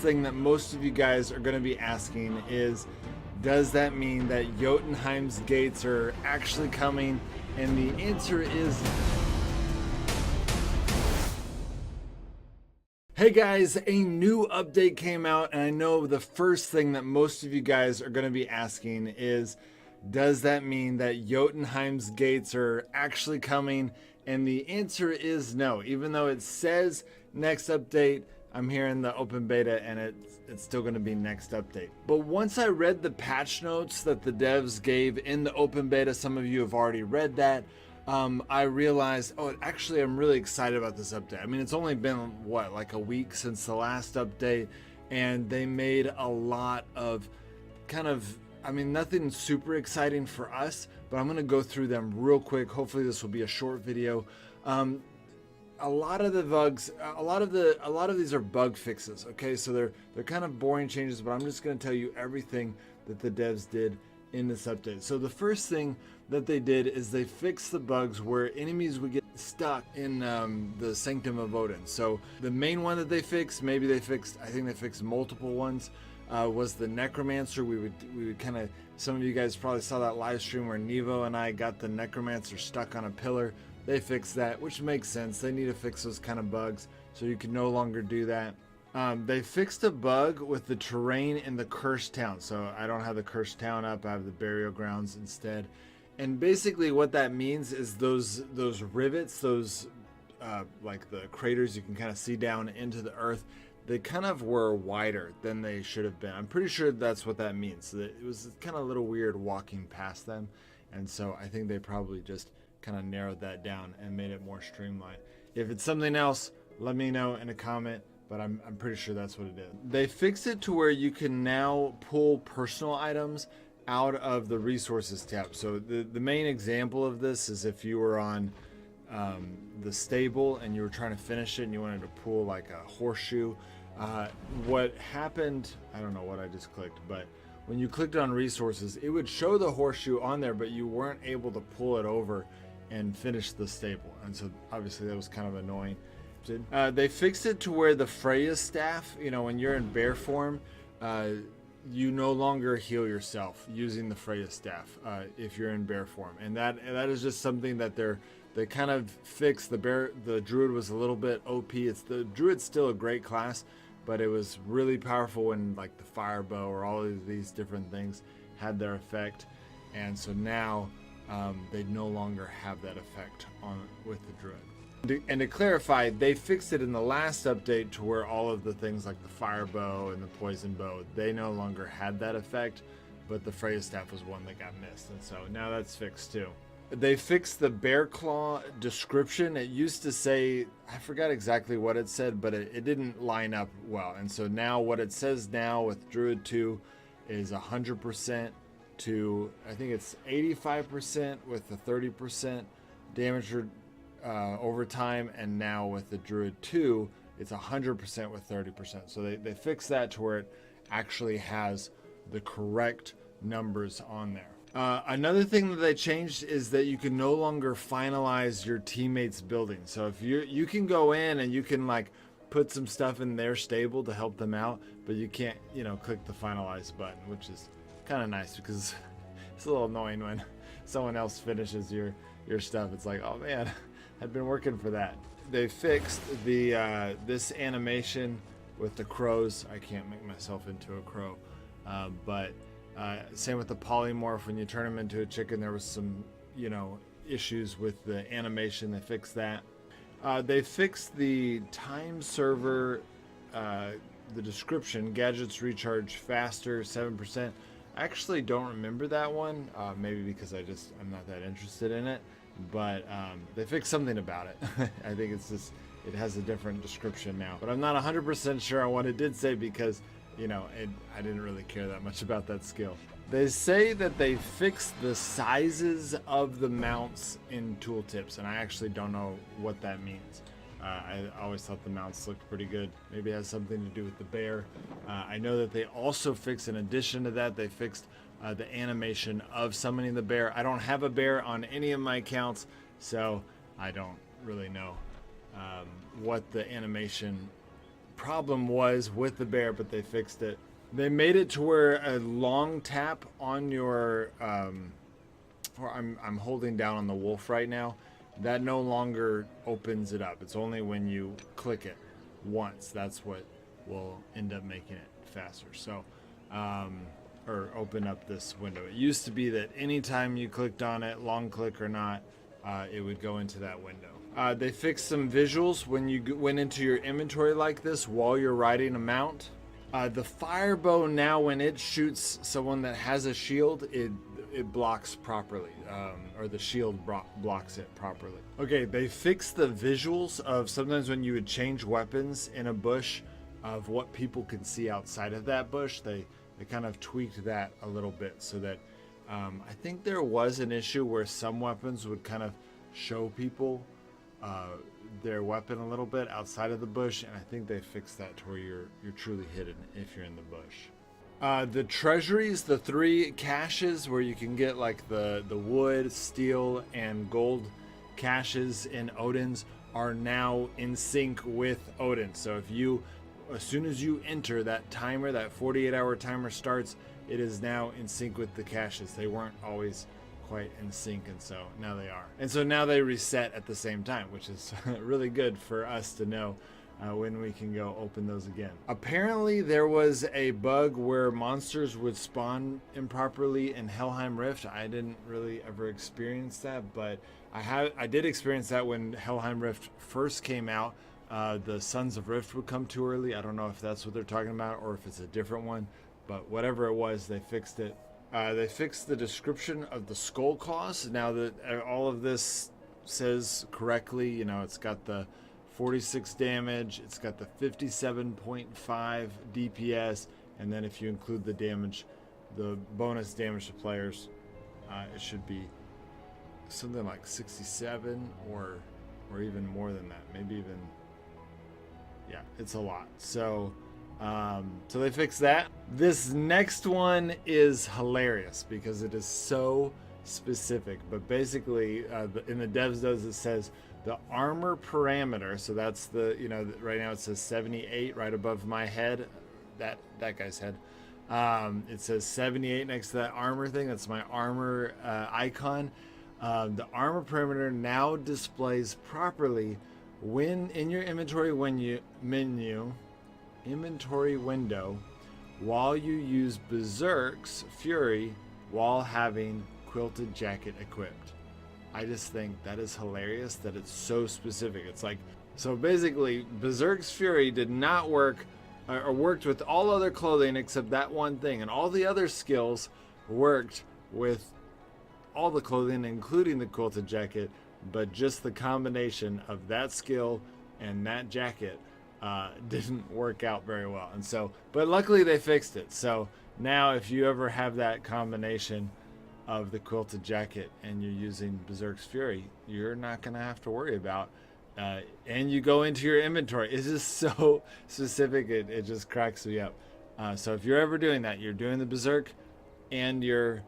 Thing that most of you guys are going to be asking is, does that mean that Jotunheim's gates are actually coming? And the answer is, hey guys, a new update came out, and I know the first thing that most of you guys are going to be asking is, does that mean that Jotunheim's gates are actually coming? And the answer is no. Even though it says next update, I'm here in the open beta and it's still going to be next update. But once I read the patch notes that the devs gave in the open beta, some of you have already read that, I realized, oh, actually I'm really excited about this update. I mean, it's only been, what, like a week since the last update, and they made a lot of kind of, I mean, nothing super exciting for us, but I'm going to go through them real quick. Hopefully this will be a short video. A lot of the bugs, a lot of these are bug fixes. Okay, so they're kind of boring changes, but I'm just going to tell you everything that the devs did in this update. So the first thing that they did is they fixed the bugs where enemies would get stuck in the Sanctum of Odin. So the main one that they fixed, I think they fixed multiple ones, was the Necromancer. We would kind of, some of you guys probably saw that live stream where Nevo and I got the Necromancer stuck on a pillar. They fixed that, which makes sense. They need to fix those kind of bugs so you can no longer do that. They fixed a bug with the terrain in the Cursed Town. So I don't have the Cursed Town up, I have the Burial Grounds instead. And basically what that means is those rivets, those like the craters you can kind of see down into the earth, they kind of were wider than they should have been. I'm pretty sure that's what that means. So it was kind of a little weird walking past them. And so I think they probably just kind of narrowed that down and made it more streamlined. If it's something else, let me know in a comment, but I'm pretty sure that's what it is. They fixed it to where you can now pull personal items out of the resources tab. So the main example of this is if you were on the stable and you were trying to finish it and you wanted to pull like a horseshoe. What happened, I don't know what I just clicked, but when you clicked on resources, it would show the horseshoe on there, but you weren't able to pull it over and finish the stable. And so obviously that was kind of annoying. They fixed it to where the Freya staff, you know, when you're in bear form, you no longer heal yourself using the Freya staff if you're in bear form. And that is just something that they kind of fixed. The druid was a little bit OP. The druid's still a great class, but it was really powerful when like the fire bow or all of these different things had their effect. And so now they no longer have that effect with the druid. And to clarify, they fixed it in the last update to where all of the things like the fire bow and the poison bow, they no longer had that effect, but the Freya staff was one that got missed. And so now that's fixed too. They fixed the bear claw description. It used to say, I forgot exactly what it said, but it didn't line up well. And so now what it says now with Druid 2 is 100% to, I think it's 85% with the 30% damage over time. And now with the Druid 2, it's 100% with 30%. So they fixed that to where it actually has the correct numbers on there. Another thing that they changed is that you can no longer finalize your teammates' building. So if you can go in and you can like put some stuff in their stable to help them out, but you can't, you know, click the finalize button, which is kind of nice because it's a little annoying when someone else finishes your stuff. It's like, oh man, I've been working for that. They fixed the this animation with the crows. I can't make myself into a crow, but same with the polymorph. When you turn them into a chicken, there was some, you know, issues with the animation. They fixed that. They fixed the time server, the description, gadgets recharge faster, 7%. I actually don't remember that one, maybe because I'm not that interested in it, but they fixed something about it. I think it's just, it has a different description now, but I'm not 100% sure on what it did say because, you know, I didn't really care that much about that skill. They say that they fixed the sizes of the mounts in tooltips, and I actually don't know what that means. I always thought the mounts looked pretty good. Maybe it has something to do with the bear. I know that they also fixed, in addition to that, they fixed the animation of summoning the bear. I don't have a bear on any of my accounts, so I don't really know what the animation problem was with the bear, but they fixed it. They made it to where a long tap on your, or I'm holding down on the wolf right now, that no longer opens it up. It's only when you click it once. That's what will end up making it faster. So, or open up this window. It used to be that anytime you clicked on it, long click or not, it would go into that window. They fixed some visuals when you went into your inventory like this while you're riding a mount. The fire bow now, when it shoots someone that has a shield, it blocks properly, or the shield blocks it properly. Okay, they fixed the visuals of sometimes when you would change weapons in a bush of what people can see outside of that bush. They kind of tweaked that a little bit so that I think there was an issue where some weapons would kind of show people their weapon a little bit outside of the bush, and I think they fixed that to where you're truly hidden if you're in the bush. The treasuries, the 3 caches where you can get like the wood, steel, and gold caches in Odin's are now in sync with Odin. So if you, as soon as you enter that timer, that 48-hour timer starts, it is now in sync with the caches. They weren't always quite in sync, and so now they are. And so now they reset at the same time, which is really good for us to know when we can go open those again. Apparently there was a bug where monsters would spawn improperly in Helheim Rift. I didn't really ever experience that, but I did experience that when Helheim Rift first came out. The Sons of Rift would come too early. I don't know if that's what they're talking about or if it's a different one, but whatever it was, they fixed it. They fixed the description of the skull claws. Now that all of this says correctly, you know, it's got the 46 damage, it's got the 57.5 DPS, and then if you include the damage, the bonus damage to players, it should be something like 67 or even more than that. Maybe even, yeah, it's a lot. So they fixed that. This next one is hilarious because it is so specific, but basically in the devs notes it says the armor parameter, so that's the, you know, right now it says 78 right above my head, that guy's head. It says 78 next to that armor thing. That's my armor icon. The armor parameter now displays properly when in your inventory, when you inventory window, while you use Berserk's Fury while having Quilted Jacket equipped. I just think that is hilarious that it's so specific. It's like, so basically Berserk's Fury did not work or worked with all other clothing except that one thing, and all the other skills worked with all the clothing including the Quilted Jacket, but just the combination of that skill and that jacket didn't work out very well. And so, but luckily they fixed it. So now if you ever have that combination of the Quilted Jacket and you're using Berserk's Fury, you're not going to have to worry about and you go into your inventory. It's just so specific, it just cracks me up. So if you're ever doing that, you're doing the Berserk and you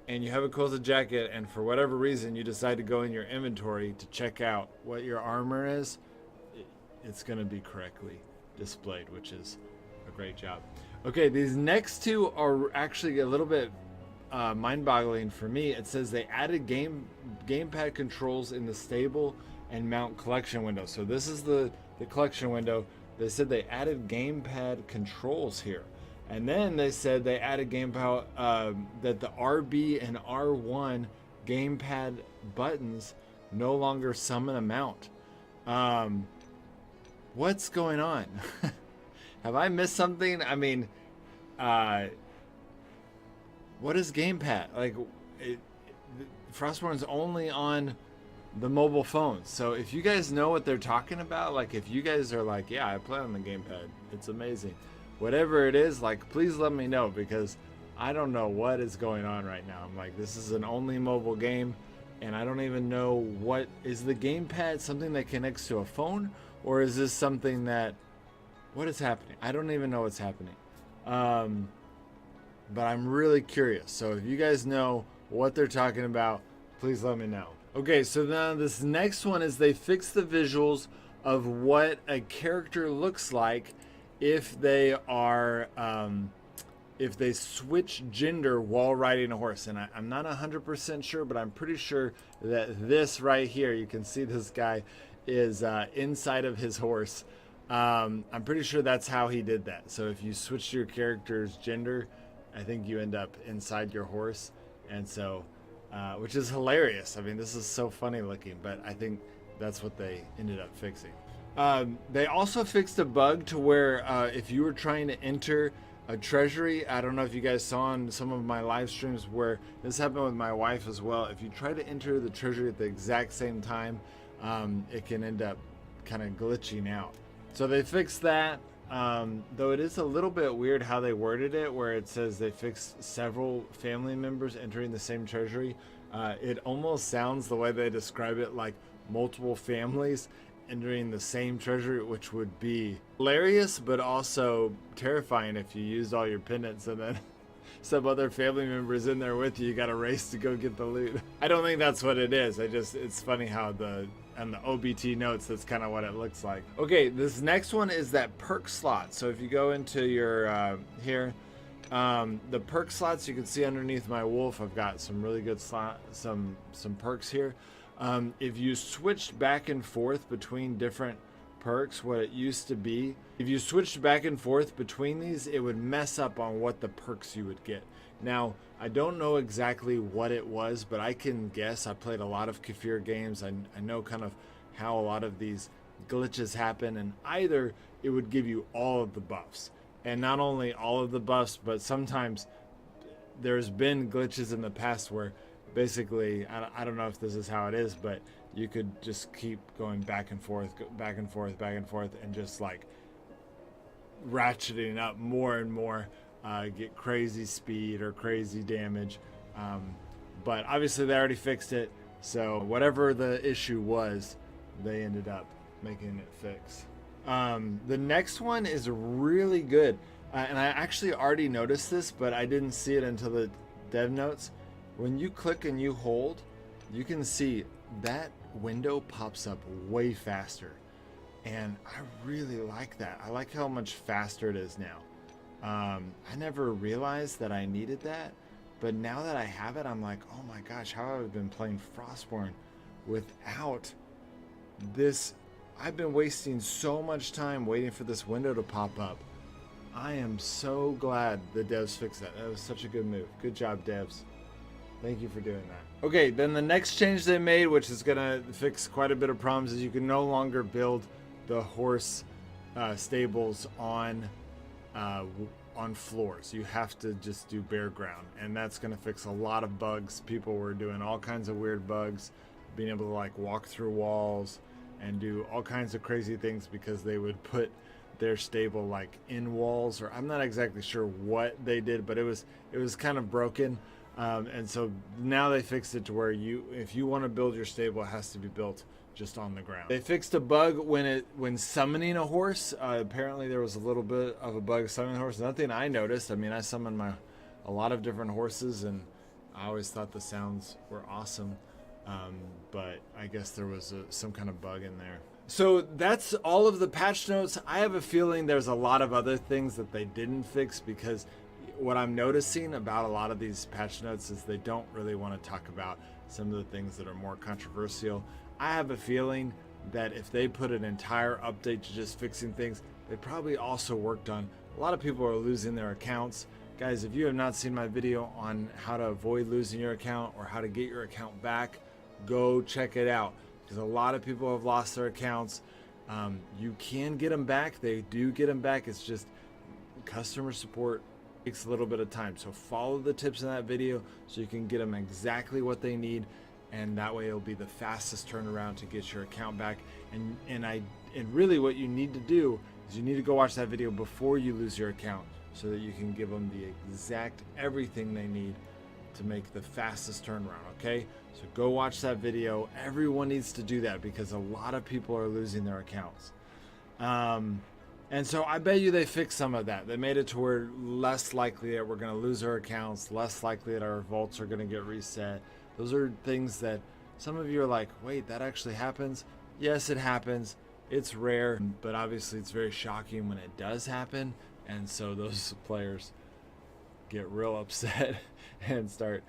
have a Quilted Jacket, and for whatever reason you decide to go in your inventory to check out what your armor is, it's going to be correctly displayed, which is a great job. Okay, these next two are actually a little bit mind-boggling for me. It says they added gamepad controls in the stable and mount collection window. So this is the collection window. They said they added gamepad controls here. And then they said they added gamepad, that the RB and R1 gamepad buttons no longer summon a mount. What's going on? Have I missed something? I mean, what is gamepad? Like, Frostborn's only on the mobile phones. So if you guys know what they're talking about, like if you guys are like, yeah, I play on the gamepad, it's amazing. Whatever it is, like, please let me know, because I don't know what is going on right now. I'm like, this is an only mobile game, and I don't even know what is the gamepad, something that connects to a phone, or is this something that, what is happening? I don't even know what's happening. But I'm really curious. So if you guys know what they're talking about, please let me know. Okay, so now this next one is they fixed the visuals of what a character looks like if they are if they switch gender while riding a horse. And I'm not 100% sure, but I'm pretty sure that this right here, you can see this guy is inside of his horse. I'm pretty sure that's how he did that. So if you switch your character's gender, I think you end up inside your horse. And so, which is hilarious. I mean, this is so funny looking, but I think that's what they ended up fixing. They also fixed a bug to where if you were trying to enter a treasury, I don't know if you guys saw on some of my live streams where this happened with my wife as well. If you try to enter the treasury at the exact same time, it can end up kind of glitching out. So they fixed that, though it is a little bit weird how they worded it, where it says they fixed several family members entering the same treasury. It almost sounds, the way they describe it, like multiple families entering the same treasury, which would be hilarious but also terrifying if you used all your pendants and then some other family members in there with you. You got to race to go get the loot. I don't think that's what it is. It's funny how on the OBT notes, that's kind of what it looks like. Okay, this next one is that perk slot. So if you go into your here, the perk slots, you can see underneath my wolf, I've got some really good some perks here. If you switched back and forth between different perks, what it used to be, if you switched back and forth between these, it would mess up on what the perks you would get. Now, I don't know exactly what it was, but I can guess. I played a lot of Kefir games. I know kind of how a lot of these glitches happen, and either it would give you all of the buffs, and not only all of the buffs, but sometimes there's been glitches in the past where basically, I don't know if this is how it is, but you could just keep going back and forth, back and forth, back and forth, and just like ratcheting up more and more, get crazy speed or crazy damage. But obviously they already fixed it, so whatever the issue was, they ended up making it fix. The next one is really good, and I actually already noticed this, but I didn't see it until the dev notes. When you click and you hold, you can see that window pops up way faster. And I really like that. I like how much faster it is now. I never realized that I needed that, but now that I have it, I'm like, oh my gosh, how have I been playing Frostborn without this? I've been wasting so much time waiting for this window to pop up. I am so glad the devs fixed that. That was such a good move. Good job, devs. Thank you for doing that. Okay, then the next change they made, which is gonna fix quite a bit of problems, is you can no longer build the horse stables on floors. You have to just do bare ground, and that's gonna fix a lot of bugs. People were doing all kinds of weird bugs, being able to like walk through walls and do all kinds of crazy things because they would put their stable like in walls, or I'm not exactly sure what they did, but it was kind of broken. And so now they fixed it to where if you want to build your stable, it has to be built just on the ground. They fixed a bug when summoning a horse. Apparently there was a little bit of a bug summoning a horse. Nothing I noticed. I mean, I summoned a lot of different horses, and I always thought the sounds were awesome. But I guess there was some kind of bug in there. So that's all of the patch notes. I have a feeling there's a lot of other things that they didn't fix, because what I'm noticing about a lot of these patch notes is they don't really want to talk about some of the things that are more controversial. I have a feeling that if they put an entire update to just fixing things, they probably also worked on, a lot of people are losing their accounts. Guys, if you have not seen my video on how to avoid losing your account or how to get your account back, go check it out, because a lot of people have lost their accounts. You can get them back. They do get them back. It's just customer support takes a little bit of time. So follow the tips in that video so you can get them exactly what they need, and that way it'll be the fastest turnaround to get your account back. And really what you need to do is you need to go watch that video before you lose your account, so that you can give them the exact everything they need to make the fastest turnaround. Okay, so go watch that video. Everyone needs to do that, because a lot of people are losing their accounts. And so I bet you they fixed some of that. They made it to where less likely that we're going to lose our accounts, less likely that our vaults are going to get reset. Those are things that some of you are like, wait, that actually happens? Yes, it happens, It's rare, but obviously it's very shocking when it does happen, and so those players get real upset and start,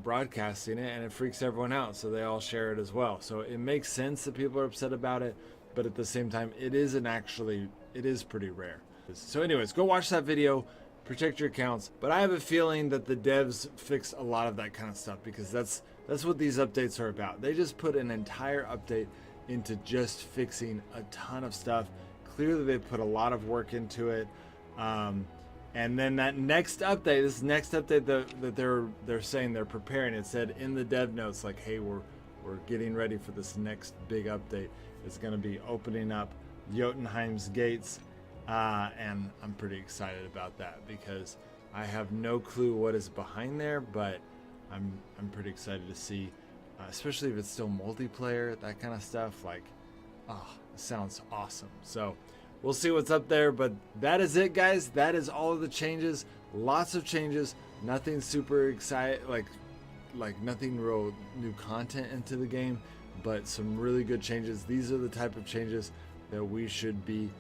broadcasting it, and it freaks everyone out, so they all share it as well. So it makes sense that people are upset about it, but at the same time, it is pretty rare. So anyways, go watch that video, protect your accounts. But I have a feeling that the devs fixed a lot of that kind of stuff, because that's what these updates are about. They just put an entire update into just fixing a ton of stuff. Clearly they put a lot of work into it. And then that next update, this next update that they're saying they're preparing, it said in the dev notes, like, hey, we're getting ready for this next big update. It's going to be opening up Jotunheim's gates, and I'm pretty excited about that, because I have no clue what is behind there, but I'm pretty excited to see, especially if it's still multiplayer, that kind of stuff. Like, oh, it sounds awesome. So we'll see what's up there, but that is it, guys. That is all of the changes. Lots of changes. Nothing super exciting, like nothing real new content into the game, but some really good changes. These are the type of changes that we should be,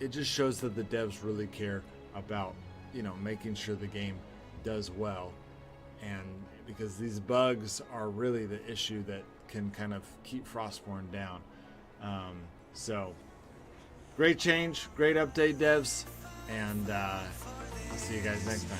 it just shows that the devs really care about, making sure the game does well. And because these bugs are really the issue that can kind of keep Frostborn down. So great change, great update, devs, and I'll see you guys next time.